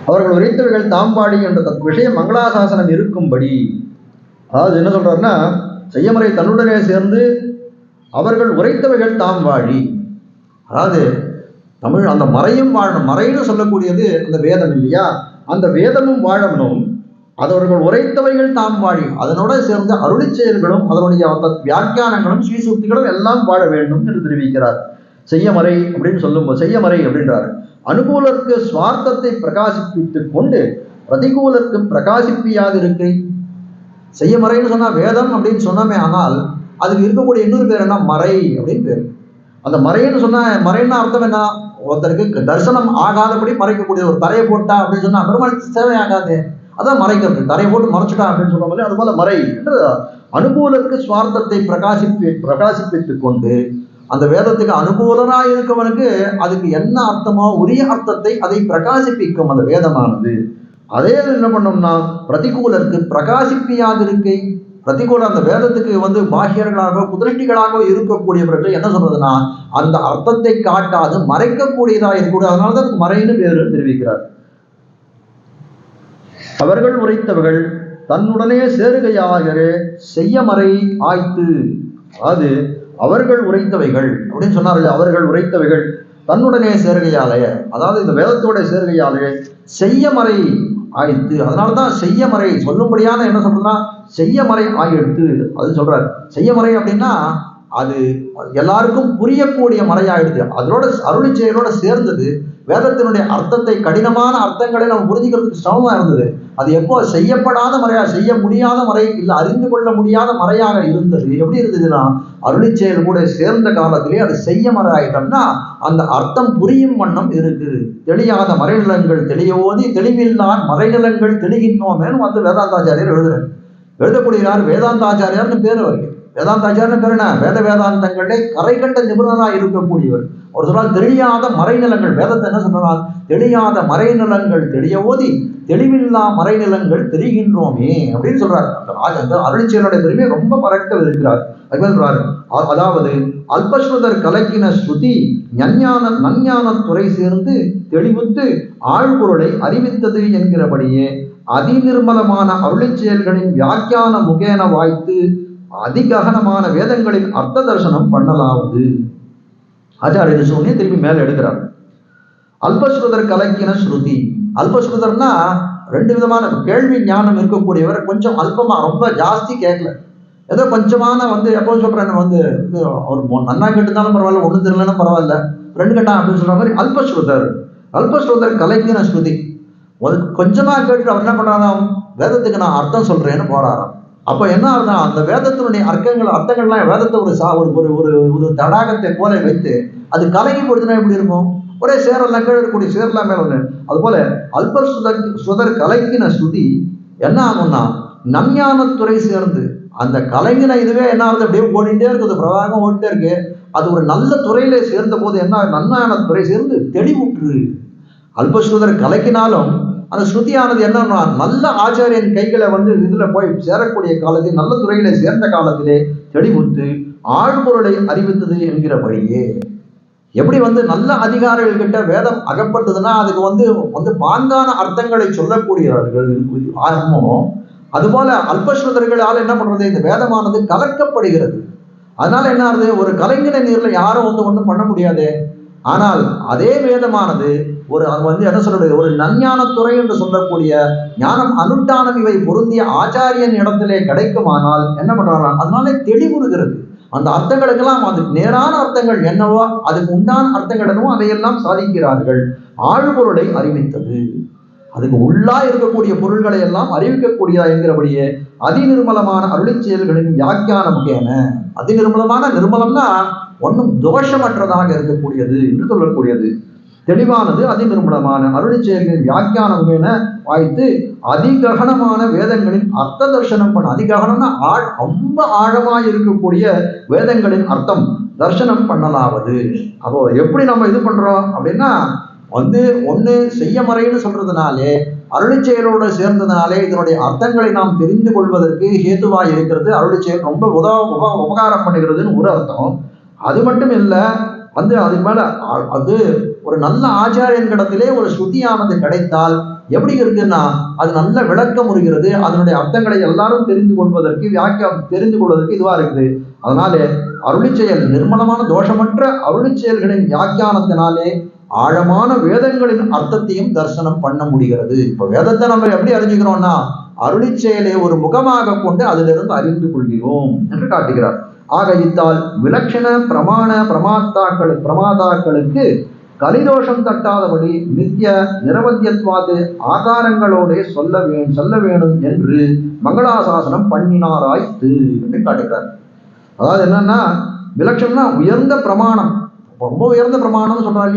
அவர்கள் உரைத்தவைகள் தாம்பாடி என்ற விஷய மங்களாசாசனம் இருக்கும்படி. அதாவது என்ன சொல்றாருன்னா, செய்யமறை தன்னுடனே சேர்ந்து அவர்கள் உரைத்தவைகள் தாம்பாடி. அதாவது தமிழ் அந்த மறையும் வாழணும். மறைன்னு சொல்லக்கூடியது அந்த வேதம் இல்லையா? அந்த வேதமும் வாழணும். அதவர்கள் உரைத்தவைகள் தாம் வாழி, அதனோட சேர்ந்த அருளி செயல்களும் அதனுடைய வியாக்கியானங்களும் ஸ்ரீசூக்திகளும் எல்லாம் வாழ வேண்டும் என்று தெரிவிக்கிறார். செய்யமறை அப்படின்னு சொல்லும்போது, செய்யமறை அப்படின்றார், அனுகூலருக்கு சுவார்த்தத்தை பிரகாசிப்பித்துக் கொண்டு பிரதிகூலருக்கு பிரகாசிப்பியாது இருக்கை. செய்யமறைன்னு சொன்னா வேதம் அப்படின்னு சொன்னமே, ஆனால் அதுக்கு இருக்கக்கூடிய இன்னொரு பேர் என்ன? மறை அப்படின்னு பேர். அந்த மறைன்னு சொன்னா, மறைன்னு அர்த்தம் என்ன? ஒருத்தருக்கு தரிசனம் ஆகாதபடி மறைக்கக்கூடிய ஒரு தரையை போட்டா அப்படின்னு சொன்னா பெருமாளுக்கு தேவையாகாது, அதான் மறைக்கிறது. தரையை போட்டு மறைச்சிட்டா அப்படின்னு சொல்ற மாதிரி அது போல மறை என்று அனுகூலருக்கு சுவார்த்தத்தை பிரகாசிப்பித்துக் கொண்டு அந்த வேதத்துக்கு அனுகூலராக இருக்கவனுக்கு அதுக்கு என்ன அர்த்தமோ உரிய அர்த்தத்தை அதை பிரகாசிப்பிக்கும் அந்த வேதமானது. அதே என்ன பண்ணோம்னா பிரதிகூலருக்கு பிரகாசிப்பியாது இருக்கை. பிரதிகூல அந்த வேதத்துக்கு பாகியர்களாக குதிரஷ்டிகளாக இருக்கக்கூடியவர்கள் என்ன சொல்றதுன்னா அந்த அர்த்தத்தை காட்டாது மறைக்கக்கூடியதா இருக்கக்கூடிய, அதனாலதான் மறைன்னு பேரு தெரிவிக்கிறார். அவர்கள் உரைத்தவர்கள் தன்னுடனே சேருகையாகவே செய்யமறை ஆய்த்து. அதாவது அவர்கள் உரைத்தவைகள் அப்படின்னு சொன்னார்கள். அவர்கள் உரைத்தவைகள் தன்னுடனே சேர்கையாலே, அதாவது இந்த வேதத்தோட சேர்கையாலே செய்யமறை ஆயிடுத்து. அதனாலதான் செய்யமறை சொல்லும்படியான என்ன சொல்றதுன்னா செய்யமறை ஆயிடுத்து அது சொல்றாரு. செய்யமறை அப்படின்னா அது எல்லாருக்கும் புரியக்கூடிய மறையாயிடுது. அதோட அருளி செயலோட சேர்ந்தது. வேதத்தினுடைய அர்த்தத்தை, கடினமான அர்த்தங்களை நம்ம புரிஞ்சுக்கிறதுக்கு சிரமமா இருந்தது. அது எப்போ செய்யப்படாத மறையா, செய்ய முடியாத மறை இல்லை, அறிந்து கொள்ள முடியாத மறையாக இருந்தது. எப்படி இருந்ததுன்னா அருளி செயல் கூட சேர்ந்த காலத்திலே அது செய்ய மறை ஆயிட்டோம்னா அந்த அர்த்தம் புரியும் வண்ணம் இருக்கு. தெளியாத மறைநிலங்கள் தெளியோதி தெளிவில்லான் மறைநிலங்கள் தெளிகின்றோமேனு வேதாந்தாச்சாரியர் எழுதக்கூடியார். வேதாந்தாச்சாரியார்னு பேர் அவருக்கு. வேதாந்தாச்சாரியன்னு பேர் என்ன? வேத வேதாந்தங்களே கரை கண்ட நிபுணராக இருக்கக்கூடியவர். ஒரு சொன்னால் தெரியாத மறைநிலங்கள், வேதத்தை என்ன சொல்றால் தெரியாத மறைநிலங்கள் தெளிய ஓதி தெளிவில்லா மறைநிலங்கள் தெரிகின்றோமே அப்படின்னு சொல்றாரு. அந்த அருள்செயலுடைய பெருமையை ரொம்ப பறக்க இருக்கிறார். சொல்றாரு, அதாவது அல்பஸ்ருதர் கலக்கின ஸ்ருதி நஞ்ஞான துறை சேர்ந்து தெளிவுத்து ஆழ்பொருளை அறிவித்தது என்கிறபடியே அதிநிர்மலமான அருளிச் செயல்களின் வியாக்கியான முகேன வாய்த்து அதிககனமான வேதங்களின் அர்த்த தரிசனம் பண்ணலாவது. ஆச்சாரிய சொன்னே திருப்பி மேல எடுக்கிறார். அல்பஸ்ருதர் கலக்கின ஸ்ருதி. அல்பஸ்ருதர்னா ரெண்டு விதமான கேள்வி ஞானம் இருக்கக்கூடியவர். கொஞ்சம் அல்பமா, ரொம்ப ஜாஸ்தி கேட்கல, ஏதோ கொஞ்சமான எப்போ சொல்றேன் ஒரு நன்னா கேட்டுனாலும் பரவாயில்ல, ஒண்ணு தெரியலன்னா பரவாயில்ல, ரெண்டு கேட்டான் அப்படின்னு சொல்ற மாதிரி அல்பஸ்ருதர். அல்பஸ்ருதர் கலக்கின ஸ்ருதி. ஒரு கொஞ்சமா கேட்டு அவர் என்ன பண்றாராம், வேதத்துக்கு நான் அர்த்தம் சொல்றேன்னு போறாராம். அப்ப என்ன அர்த்தம், அந்த வேதத்தினுடைய அர்த்தங்கள்லாம் வேதத்தை ஒரு தடாகத்தை போல வைத்து அது கலங்கி கொடுத்தனா எப்படி இருக்கும்? ஒரே சேரெல்லாம் கீழே இருக்கக்கூடிய சேரெல்லாம் மேல ஒண்ணு. அது போல சுதர் கலங்கின ஸ்ருதி என்ன ஆகும்னா நஞ்ஞானத்துறை சேர்ந்து அந்த கலங்கின இதுவே என்ன ஆகுது, அப்படியே ஓடிட்டே இருக்குது, பிரவாகம் ஓடிட்டே இருக்கு. அது ஒரு நல்ல துறையில சேர்ந்த போது என்ன, நஞ்ஞானத்துறை சேர்ந்து தெளிவுற்று. அல்பஸ்ருதர் கலக்கினாலும் அந்த ஸ்ருதியானது என்னன்னா நல்ல ஆச்சாரியன் கைகளை இதுல போய் சேரக்கூடிய காலத்தில், நல்ல துறையில சேர்ந்த காலத்திலே தெளிவுத்து ஆழ்பொருளை அறிவித்தது என்கிறபடியே. எப்படி நல்ல அதிகாரிகள் கிட்ட வேதம் அகப்பட்டதுன்னா அதுக்கு பாங்கான அர்த்தங்களை சொல்லக்கூடியவர்கள் ஆரம்பமோ, அதுபோல அல்பஸ்ருதர்களால் என்ன பண்றது, இந்த வேதமானது கலக்கப்படுகிறது. அதனால என்ன ஆகுது, ஒரு கலைஞர நீர்ல யாரும் ஒண்ணும் பண்ண முடியாது. ஆனால் அதே வேதமானது என்ன சொல்றது, ஒரு நஞ்ஞானத்துறை என்று சொல்லக்கூடிய ஞானம் அனுஷ்டானம் இவை பொருந்திய ஆச்சாரியன் இடத்திலே கிடைக்குமானால் என்ன பண்றாங்க, அதனால தெளிவுறுகிறது. அந்த அர்த்தங்களுக்கெல்லாம் அதுக்கு நேரான அர்த்தங்கள் என்னவோ அதுக்கு உண்டான அர்த்தங்கள் என்னவோ அதையெல்லாம் சாதிக்கிறார்கள். ஆழ்பொருளை அறிவித்தது, அதுக்கு உள்ளா இருக்கக்கூடிய பொருள்களை எல்லாம் அறிவிக்கக்கூடியதா என்கிறபடியே அதிநிர்மலமான அருளிச் செயல்களின் வியாக்கியானம் என. அதிநிர்மலமான, நிர்மலம்னா ஒன்றும் தோஷமற்றதாக இருக்கக்கூடியது என்று சொல்லக்கூடியது. தெளிவானது அதிநிர்மலமான அருளிச் செயல்களின் வியாக்கியானம் என வாய்த்து அதிககனமான வேதங்களின் அர்த்த தர்சனம் பண்ண. அதிககனம்னா ரொம்ப ஆழமாக இருக்கக்கூடிய வேதங்களின் அர்த்தம் தர்சனம் பண்ணலாவது. அப்போ எப்படி நம்ம இது பண்றோம் அப்படின்னா ஒண்ணு செய்யமறைன்னு சொல்றதுனாலே, அருளிச் செயலோட சேர்ந்ததுனாலே இதனுடைய அர்த்தங்களை நாம் தெரிந்து கொள்வதற்கு ஹேதுவாய் இருக்கிறது. அருளிச் செயல் ரொம்ப உபகாரம் பண்ணுகிறதுன்னு ஒரு அர்த்தம். அது மட்டும் இல்லை, அதுக்கு மேல ஒரு நல்ல ஆச்சாரியன்கிடத்திலே ஒரு ஸ்ருதியானது கிடைத்தால் எப்படி இருக்குன்னா அது நல்ல விளக்கம் உறுகிறது, அதனுடைய அர்த்தங்களை எல்லாரும் தெரிந்து கொள்வதற்கு தெரிந்து கொள்வதற்கு இதுவா இருக்குது. அதனால அருளிச்செயல் நிர்மலமான தோஷமற்ற அருளிச்செயல்களின் வியாக்கியானத்தினாலே ஆழமான வேதங்களின் அர்த்தத்தையும் தரிசனம் பண்ண முடிகிறது. இப்ப வேதத்தை நம்ம எப்படி அறிஞ்சுக்கிறோம்னா அருளிச்செயலை ஒரு முகமாக கொண்டு அதிலிருந்து அறிந்து கொள்கிறோம் என்று காட்டுகிறார். ஆக இத்தால் விலட்சண பிரமாண பிரமாதாக்களுக்கு கலிதோஷம் தட்டாதபடி நித்திய நிரவத்தியத்வாது ஆகாரங்களோட சொல்ல வேணும் என்று மங்களாசாசனம் பண்ணினாராய்த்து என்று காட்டுகிறார். அதாவது என்னன்னா விலட்சணம்னா உயர்ந்த பிரமாணம், ரொம்ப உயர்ந்த பிரமாணம் சொல்றாங்க.